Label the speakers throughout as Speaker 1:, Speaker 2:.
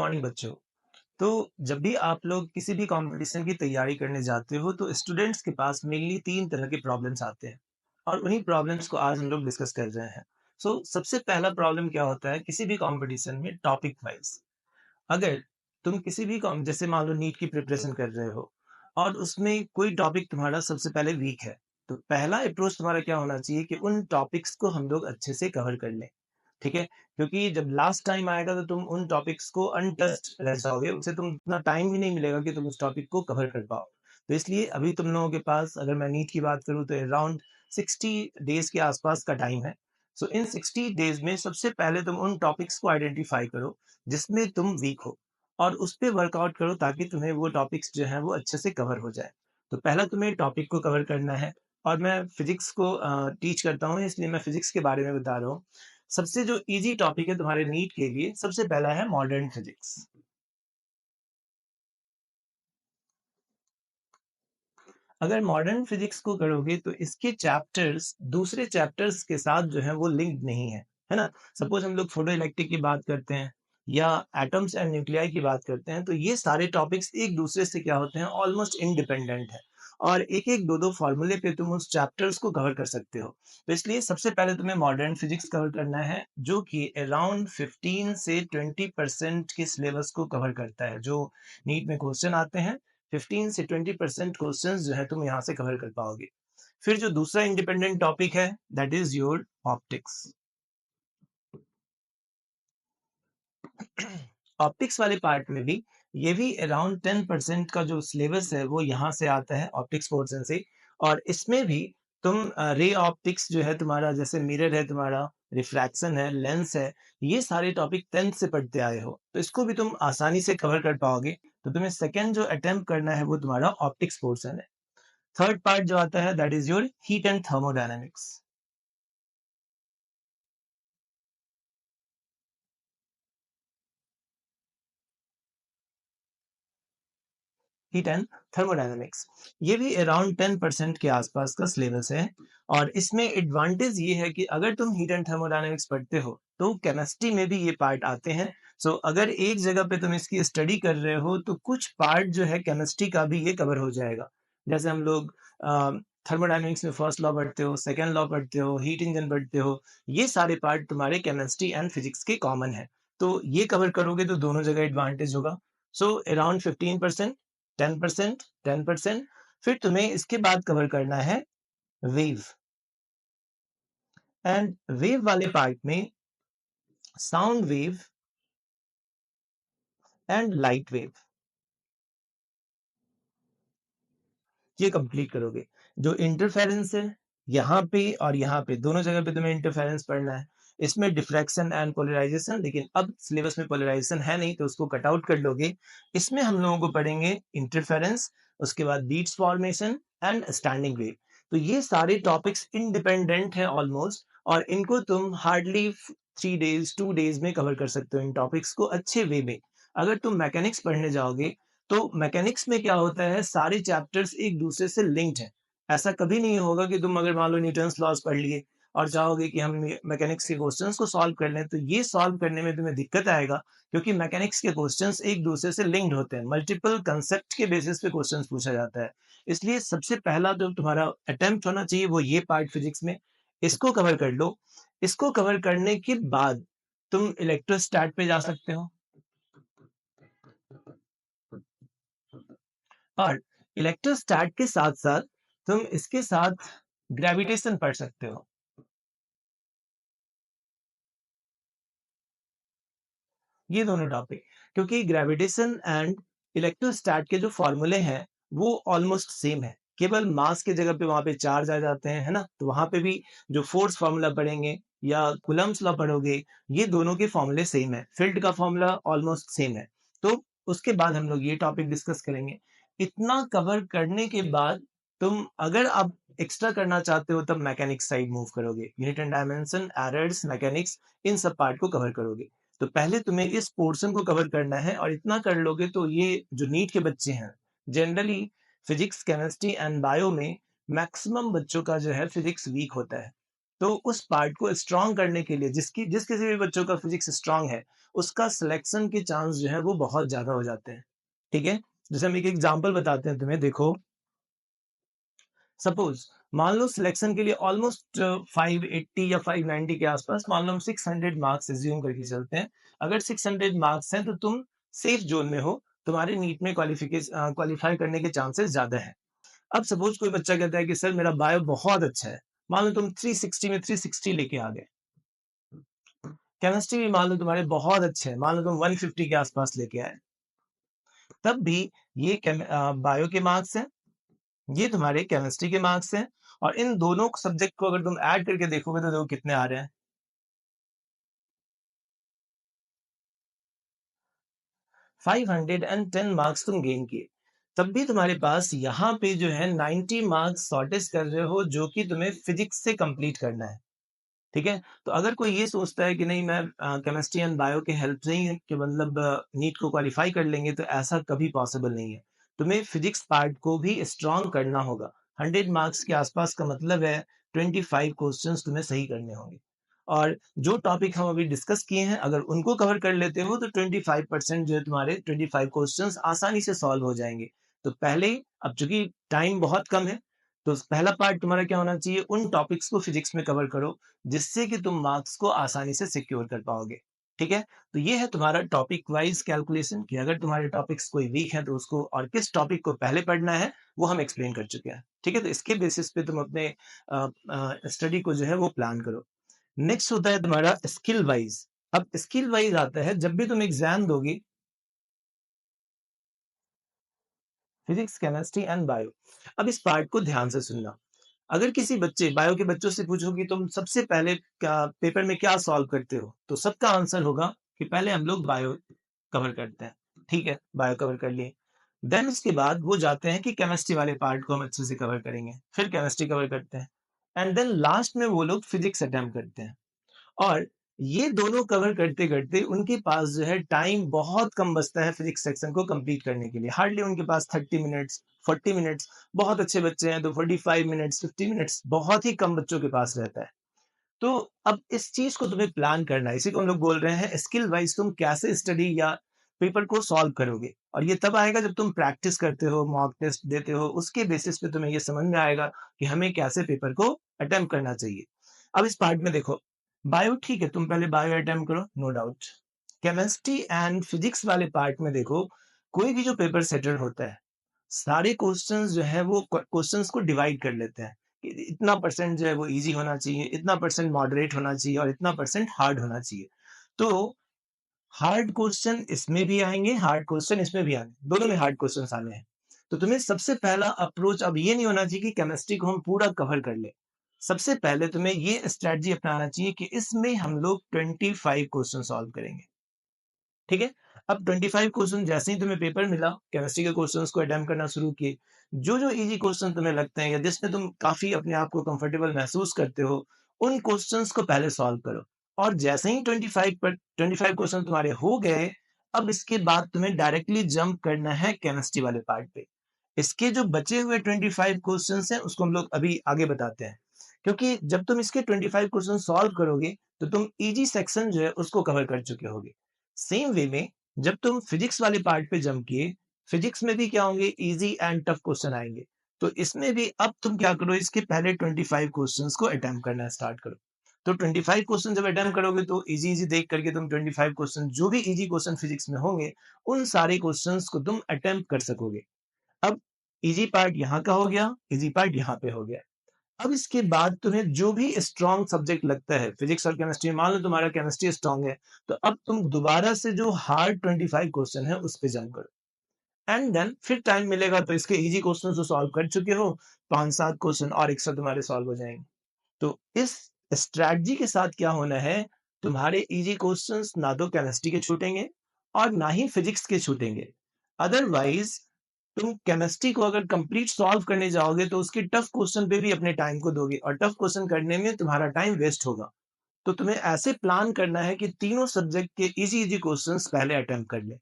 Speaker 1: Morning बच्चों। तो जब भी आप लोग किसी भी कंपटीशन की तैयारी करने जाते हो तो स्टूडेंट्स के पास मेनली 3 तरह के प्रॉब्लम्स आते हैं और उन्हीं प्रॉब्लम्स को आज हम लोग डिस्कस कर रहे हैं। सबसे पहला प्रॉब्लम क्या होता है किसी भी कंपटीशन में टॉपिक वाइज़। अगर तुम किसी भी कॉम जैसे मान लो नीट की प्रिपरेशन कर रहे हो और उसमें कोई टॉपिक तुम्हारा सबसे पहले वीक है, तो पहला अप्रोच तुम्हारा क्या होना चाहिए कि उन टॉपिक्स को हम लोग अच्छे से कवर कर लें। ठीक है? क्योंकि जब लास्ट टाइम आएगा तो तुम उन टॉपिक्स को अनटच्ड रह जाओगे, उससे तुम इतना टाइम भी नहीं मिलेगा कि तुम उस टॉपिक को कवर कर पाओ। तो इसलिए अभी तुम लोगों के पास अगर मैं नीट की बात करूँ तो अराउंड 60 डेज़ के आसपास का टाइम है। इन 60 डेज़ में सबसे पहले तुम उन टॉपिक्स को आइडेंटिफाई करो जिसमें तुम वीक हो और उस पे वर्कआउट करो ताकि तुम्हें वो टॉपिक्स जो हैं वो अच्छे से कवर हो जाए। तो पहला तुम्हें टॉपिक को कवर करना है और मैं फिज़िक्स को टीच करता हूँ इसलिए मैं फिज़िक्स के बारे में बता रहा हूँ। सबसे जो ईज़ी टॉपिक है तुम्हारे नीट के लिए सबसे पहला है मॉडर्न फिज़िक्स। अगर मॉडर्न फिज़िक्स को करोगे तो इसके चैप्टर्स दूसरे चैप्टर्स के साथ जो है वो लिंक्ड नहीं है ना? सपोज़ हम लोग फोटो इलेक्ट्रिक की बात करते हैं या एटम्स एंड न्यूक्लियाई की बात करते हैं, तो ये सारे टॉपिक्स एक दूसरे से क्या होते हैं ऑलमोस्ट इंडिपेंडेंट है और एक-एक, दो-दो फ़ॉर्मूले पे तुम उस चैप्टर्स को कवर कर सकते हो। तो इसलिए सबसे पहले तुम्हें मॉडर्न फिज़िक्स कवर करना है, जो कि अराउंड 15 से 20% के सिलेबस को कवर करता है। जो नीट में क्वेश्चन आते हैं 15 से 20% क्वेश्चंस जो है तुम यहाँ से कवर कर पाओगे। फिर जो दूसरा इंडिपेंडेंट टॉपिक है that is your optics. Optics वाले पार्ट में भी ये भी अराउंड 10% का जो सिलेबस है वो यहाँ से आता है ऑप्टिक्स पोर्शन से। और इसमें भी तुम रे ऑप्टिक्स जो है तुम्हारा, जैसे मिरर है तुम्हारा, रिफ्रैक्शन है, लेंस है, ये सारे टॉपिक 10th से पढ़ते आए हो तो इसको भी तुम आसानी से कवर कर पाओगे। तो तुम्हें सेकेंड जो अटेम्प्ट करना है वो तुम्हारा ऑप्टिक्स पोर्शन है। थर्ड पार्ट जो आता है that is your heat and thermodynamics. Heat and thermodynamics ये भी अराउंड 10% के आसपास का सिलेबस है। और इसमें एडवांटेज ये है कि अगर तुम हीट एंड थर्मोडायनेमिक्स पढ़ते हो तो केमिस्ट्री में भी ये पार्ट आते हैं। अगर एक जगह पे तुम इसकी स्टडी कर रहे हो तो कुछ पार्ट जो है केमिस्ट्री का भी ये कवर हो जाएगा। जैसे हम लोग थर्मोडायनेमिक्स में फर्स्ट लॉ पढ़ते हो, सेकेंड लॉ पढ़ते हो, हीट इंजन पढ़ते हो, ये सारे पार्ट तुम्हारे केमिस्ट्री एंड फिजिक्स के कॉमन है। तो ये कवर करोगे तो दोनों जगह एडवांटेज होगा। अराउंड 15%, 10%, 10%। फिर तुम्हें इसके बाद कवर करना है वेव। एंड वेव वाले पार्ट में sound wave and light wave ये कंप्लीट करोगे। जो इंटरफेरेंस है यहाँ पे और यहाँ पे दोनों जगह पे तुम्हें इंटरफेरेंस पढ़ना है। इसमें डिफ्रैक्शन एंड पोलराइजेशन, लेकिन अब सिलेबस में पोलराइजेशन है नहीं तो उसको कट आउट कर लोगे। इसमें हम लोगों को पढ़ेंगे इंटरफेरेंस, उसके बाद beats formation and standing wave. तो ये सारे टॉपिक्स इंडिपेंडेंट है ऑलमोस्ट और इनको तुम हार्डली 3 डेज 2 डेज में कवर कर सकते हो इन टॉपिक्स को अच्छे वे में। अगर तुम मैकेनिक्स पढ़ने जाओगे तो मैकेनिक्स में क्या होता है सारे चैप्टर्स एक दूसरे से लिंक्ड हैं। ऐसा कभी नहीं होगा कि तुम अगर मान लो न्यूटन्स लॉज पढ़ लिए और चाहोगे कि हम मैकेनिक्स के क्वेश्चंस को सॉल्व कर लें तो ये सॉल्व करने में तुम्हें दिक्कत आएगा, क्योंकि मैकेनिक्स के क्वेश्चंस एक दूसरे से लिंक्ड होते हैं, मल्टीपल कंसेप्ट के बेसिस पे क्वेश्चंस पूछा जाता है। इसलिए सबसे पहला जो तुम्हारा अटेम्प्ट होना चाहिए वो ये पार्ट फिजिक्स में, इसको कवर कर लो। इसको कवर करने के बाद तुम इलेक्ट्रोस्टैट पे जा सकते हो और इलेक्ट्रोस्टैट के साथ-साथ तुम इसके साथ ग्रेविटेशन पढ़ सकते हो। ये दोनों टॉपिक, क्योंकि ग्रेविटेशन एंड इलेक्ट्रोस्टैट के जो फॉर्मूले हैं वो ऑलमोस्ट सेम है। केवल मास की जगह पे वहाँ पे चार्ज आ जाते हैं, है ना? तो वहाँ पे भी जो फोर्स फॉर्मूला पढ़ेंगे या कूलम्ब्स लॉ पढ़ोगे, ये दोनों के फॉर्मूले सेम है। फील्ड का फॉर्मूला ऑलमोस्ट सेम है। तो उसके बाद हम लोग ये टॉपिक डिस्कस करेंगे। इतना कवर करने के बाद तुम अगर आप एक्स्ट्रा करना चाहते हो तब मैकेनिक्स साइड मूव करोगे। Unit and dimension, errors, mechanics, इन सब पार्ट को कवर करोगे। तो पहले तुम्हें इस पोर्शन को कवर करना है और इतना कर लोगे तो ये जो नीट के बच्चे हैं, generally physics, chemistry and bio में मैक्सिमम बच्चों का जो है फिजिक्स वीक होता है। तो उस पार्ट को स्ट्रॉन्ग करने के लिए जिस किसी भी बच्चों का फिजिक्स स्ट्रॉन्ग है, उसका सिलेक्शन के चांस जो है वो बहुत ज़्यादा हो जाते हैं। ठीक है? जैसे हम एक एग्ज़ाम्पल बताते हैं तुम्हें, देखो। सपोज़ मान लो सिलेक्शन के लिए ऑलमोस्ट 580 या 590 के आसपास, मान लो हम 600 मार्क्स अज़्यूम करके चलते हैं। अगर 600 मार्क्स हैं तो तुम सेफ ज़ोन में हो, तुम्हारे नीट में क्वालीफाई करने के चांसेस ज़्यादा हैं। अब सपोज़ कोई बच्चा कहता है कि सर मेरा बायो बहुत अच्छा है। मान लो तुम 360 में 360 लेके आ गए। केमिस्ट्री भी मान लो तुम्हारे बहुत अच्छे हैं, मान लो तुम 150 के आसपास लेके आए। तब भी ये बायो के मार्क्स हैं, ये तुम्हारे केमिस्ट्री के मार्क्स हैं, और इन दोनों सब्जेक्ट को अगर तुम ऐड करके देखोगे तो देखो कितने आ रहे हैं। 510 मार्क्स तुम गेन किए। तब भी तुम्हारे पास यहाँ पे जो है 90 मार्क्स शॉर्टेज कर रहे हो, जो कि तुम्हें फिजिक्स से कंप्लीट करना है। ठीक है? तो अगर कोई ये सोचता है कि नहीं मैं केमिस्ट्री एंड बायो के हेल्प से ही कि मतलब नीट को क्वालीफाई कर लेंगे, तो ऐसा कभी पॉसिबल नहीं है। तुम्हें फिजिक्स पार्ट को भी स्ट्रॉन्ग करना होगा। 100 मार्क्स के आसपास का मतलब है 25 क्वेश्चंस तुम्हें सही करने होंगे। और जो टॉपिक हम अभी डिस्कस किए हैं, अगर उनको कवर कर लेते हो तो 25% जो है तुम्हारे 25 क्वेश्चंस आसानी से सॉल्व हो जाएँगे। तो पहले, अब चूँकि टाइम बहुत कम है, तो पहला पार्ट तुम्हारा क्या होना चाहिए, उन टॉपिक्स को फिजिक्स में कवर करो जिससे कि तुम मार्क्स को आसानी से सिक्योर कर पाओगे। ठीक है? तो ये है तुम्हारा टॉपिक वाइज़ कैलकुलेशन, कि अगर तुम्हारे टॉपिक्स कोई वीक है तो उसको, और किस टॉपिक को पहले पढ़ना है, वो हम एक्सप्लेन कर चुके हैं। ठीक है? तो इसके बेसिस पे तुम अपने स्टडी को जो है वो प्लान करो। नेक्स्ट होता है तुम्हारा स्किल वाइज़। अब स्किल वाइज़ आता है जब भी तुम एग्ज़ाम दोगे, फिजिक्स, केमिस्ट्री एंड बायो। अब इस पार्ट को ध्यान से सुनना। अगर किसी बच्चे बायो के बच्चों से पूछो कि तुम सबसे पहले क्या पेपर में क्या सॉल्व करते हो, तो सबका आंसर होगा कि पहले हम लोग बायो कवर करते हैं। ठीक है, बायो कवर कर लिए। देन उसके बाद वो जाते हैं कि केमिस्ट्री वाले पार्ट को हम अच्छे से कवर करेंगे, फिर केमिस्ट्री कवर करते हैं, एंड देन लास्ट में वो लोग फिजिक्स अटेम्प्ट करते हैं। और ये दोनों कवर करते-करते उनके पास जो है टाइम बहुत कम बचता है फिजिक्स सेक्शन को कंप्लीट करने के लिए। हार्डली उनके पास 30 मिनट्स, 40 मिनट्स, बहुत अच्छे बच्चे हैं तो 45 मिनट्स, 50 मिनट्स, बहुत ही कम बच्चों के पास रहता है। तो अब इस चीज़ को तुम्हें प्लान करना है, इसी को हम लोग बोल रहे हैं स्किल वाइज़ तुम कैसे स्टडी या पेपर को सॉल्व करोगे। और ये तब आएगा जब तुम प्रैक्टिस करते हो, मॉक टेस्ट देते हो, उसके बेसिस पे तुम्हें ये समझ में आएगा कि हमें कैसे पेपर को अटेम्प्ट करना चाहिए। अब इस पार्ट में देखो, बायो ठीक है, तुम पहले बायो अटेम्प्ट करो, no doubt. Chemistry and physics वाले पार्ट में देखो, कोई भी जो पेपर सेटर होता है, सारे क्वेश्चंस जो है वो क्वेश्चंस को डिवाइड कर लेते हैं कि इतना परसेंट जो है वो इजी होना चाहिए, इतना परसेंट मॉडरेट होना चाहिए और इतना परसेंट हार्ड होना चाहिए। तो हार्ड क्वेश्चन इसमें भी आएंगे, हार्ड क्वेश्चन इसमें भी आएंगे, दोनों में हार्ड क्वेश्चन आने हैं। तो तुम्हें सबसे पहला अप्रोच अब ये नहीं होना चाहिए कि केमिस्ट्री को हम पूरा कवर कर ले। सबसे पहले तुम्हें ये स्ट्रेटजी अपनाना चाहिए कि इसमें हम लोग 25 क्वेश्चन सॉल्व करेंगे। ठीक है? अब 25 क्वेश्चन जैसे ही तुम्हें पेपर मिला, केमिस्ट्री के क्वेश्चंस को अटेम्प्ट करना शुरू किए। जो-जो ईज़ी क्वेश्चन तुम्हें लगते हैं या जिसमें तुम काफ़ी अपने आप को कंफर्टेबल महसूस करते हो, उन क्वेश्चंस को पहले सॉल्व करो। और जैसे ही 25 क्वेश्चन तुम्हारे हो गए, अब इसके बाद तुम्हें डायरेक्टली जंप करना है केमिस्ट्री वाले पार्ट पे। इसके जो बचे हुए 25 क्वेश्चंस हैं, उसको हम लोग अभी आगे बताते हैं। क्योंकि जब तुम इसके 25 क्वेश्चन सॉल्व करोगे, तो तुम ईज़ी सेक्शन जो है उसको कवर कर चुके होगे। सेम वे में जब तुम फिजिक्स वाले पार्ट पे जंप किए, फिजिक्स में भी क्या होंगे, इजी एंड टफ क्वेश्चन आएंगे। तो इसमें भी अब तुम क्या करो, इसके पहले 25 क्वेश्चंस को अटेम्प्ट करना स्टार्ट करो। तो 25 क्वेश्चन जब अटेम्प्ट करोगे तो इजी इजी देख करके तुम 25 क्वेश्चन, जो भी इजी क्वेश्चन फिजिक्स में होंगे, उन सारे क्वेश्चंस को तुम अटेम्प्ट कर सकोगे। अब इजी पार्ट यहाँ का हो गया, इजी पार्ट यहाँ पे हो गया। अब इसके बाद तुम्हें जो भी स्ट्रॉन्ग सब्जेक्ट लगता है फिजिक्स और केमिस्ट्री, मान लो तुम्हारा केमिस्ट्री स्ट्रॉन्ग है, तो अब तुम दोबारा से जो हार्ड 25 क्वेश्चन है उस पे जंप करो। एंड देन फिर टाइम मिलेगा तो इसके इजी क्वेश्चन तो सॉल्व कर चुके हो, 5-7 क्वेश्चन और एक्स्ट्रा तुम्हारे सॉल्व हो जाएंगे। तो इस स्ट्रैटेजी के साथ क्या होना है, तुम्हारे इजी क्वेश्चंस ना तो केमिस्ट्री के छूटेंगे और ना ही फिजिक्स के छूटेंगे। अदरवाइज तुम केमिस्ट्री को अगर कंप्लीट सॉल्व करने जाओगे तो उसके टफ क्वेश्चन पे भी अपने टाइम को दोगे और टफ क्वेश्चन करने में तुम्हारा टाइम वेस्ट होगा। तो तुम्हें ऐसे प्लान करना है कि तीनों सब्जेक्ट के इजी इजी क्वेश्चंस पहले अटेम्प्ट कर ले।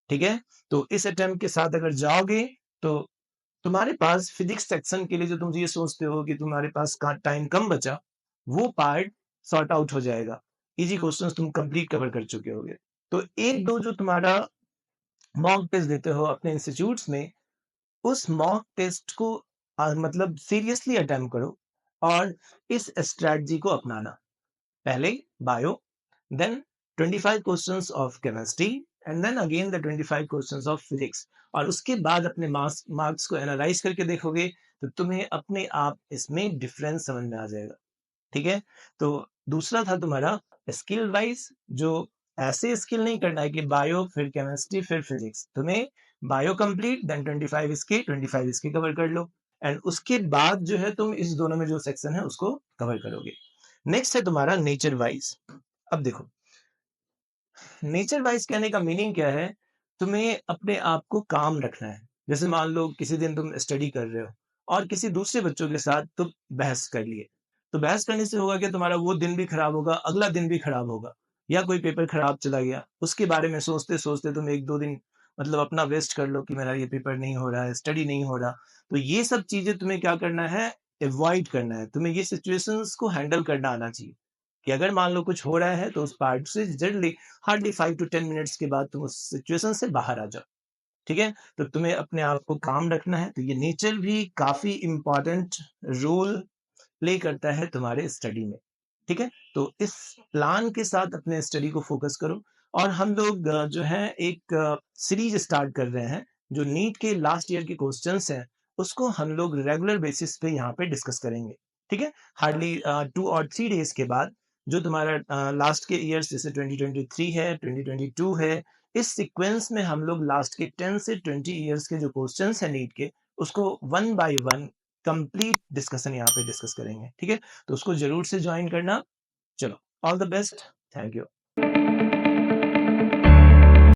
Speaker 1: ठीक है? तो इस अटेम्प्ट के साथ अगर जाओगे तो तुम्हारे पास फिजिक्स सेक्शन के लिए जो तुम ये सोचते हो कि तुम्हारे पास का टाइम कम बचा, वो पार्ट सॉर्ट आउट हो जाएगा। इजी क्वेश्चंस तुम कंप्लीट कवर कर चुके होगे। तो 1-2 जो तुम्हारा मॉक टेस्ट देते हो अपने इंस्टीट्यूट्स में, उस मॉक टेस्ट को मतलब सीरियसली अटेम्प्ट करो और इस स्ट्रैटेजी को अपनाना। पहले bio, then 25 questions of chemistry and then again the 25 questions of physics, और उसके बाद अपने मार्क्स को एनालाइज करके देखोगे तो तुम्हें अपने आप इसमें डिफरेंस समझ में आ जाएगा। ठीक है? तो दूसरा था तुम्हारा स्किल वाइज, जो ऐसे स्किल नहीं करना है कि बायो फिर केमिस्ट्री फिर फिजिक्स। तुम्हें बायो कंप्लीट देन 25 इसके कवर कर लो एंड उसके बाद जो है तुम इस दोनों में जो सेक्शन है उसको कवर करोगे। नेक्स्ट है तुम्हारा नेचर वाइज। अब देखो, नेचर वाइज कहने का मीनिंग क्या है, तुम्हें अपने आप को काम रखना है। जैसे मान लो किसी दिन तुम स्टडी कर रहे हो और किसी दूसरे बच्चों के साथ तुम बहस कर लिए, तो बहस करने से होगा कि तुम्हारा वो दिन भी खराब होगा, अगला दिन भी खराब होगा, या कोई पेपर खराब चला गया, उसके बारे में सोचते सोचते तुम 1-2 दिन मतलब अपना वेस्ट कर लो कि मेरा ये पेपर नहीं हो रहा है, स्टडी नहीं हो रहा। तो ये सब चीजें तुम्हें क्या करना है, अवॉइड करना है। तुम्हें ये सिचुएशंस को हैंडल करना आना चाहिए कि अगर मान लो कुछ हो रहा है तो उस पार्ट से जल्दी हार्डली 5 to 10 मिनट्स के बाद तुम उस सिचुएशन से बाहर आ जाओ। ठीक है? तो तुम्हें अपने आप को काम रखना है। तो ये नेचर भी काफी इंपॉर्टेंट रोल प्ले करता है तुम्हारे स्टडी में। ठीक है? तो इस प्लान के साथ अपने स्टडी को फोकस करो। और हम लोग जो है एक सीरीज स्टार्ट कर रहे हैं, जो नीट के लास्ट ईयर के क्वेश्चंस हैं, उसको हम लोग रेगुलर बेसिस पे यहाँ पे डिस्कस करेंगे। ठीक है? हार्डली 2 और 3 डेज के बाद जो तुम्हारा लास्ट के ईयर्स जैसे 2023 है, 2022 है, इस सीक्वेंस में हम लोग लास्ट के 10 से 20 ईयर्स के जो क्वेश्चंस हैं नीट के, उसको one by one complete discussion यहाँ पे डिस्कस करेंगे। ठीक है? तो उसको जरूर से ज्वाइन करना। चलो, all the best. Thank you.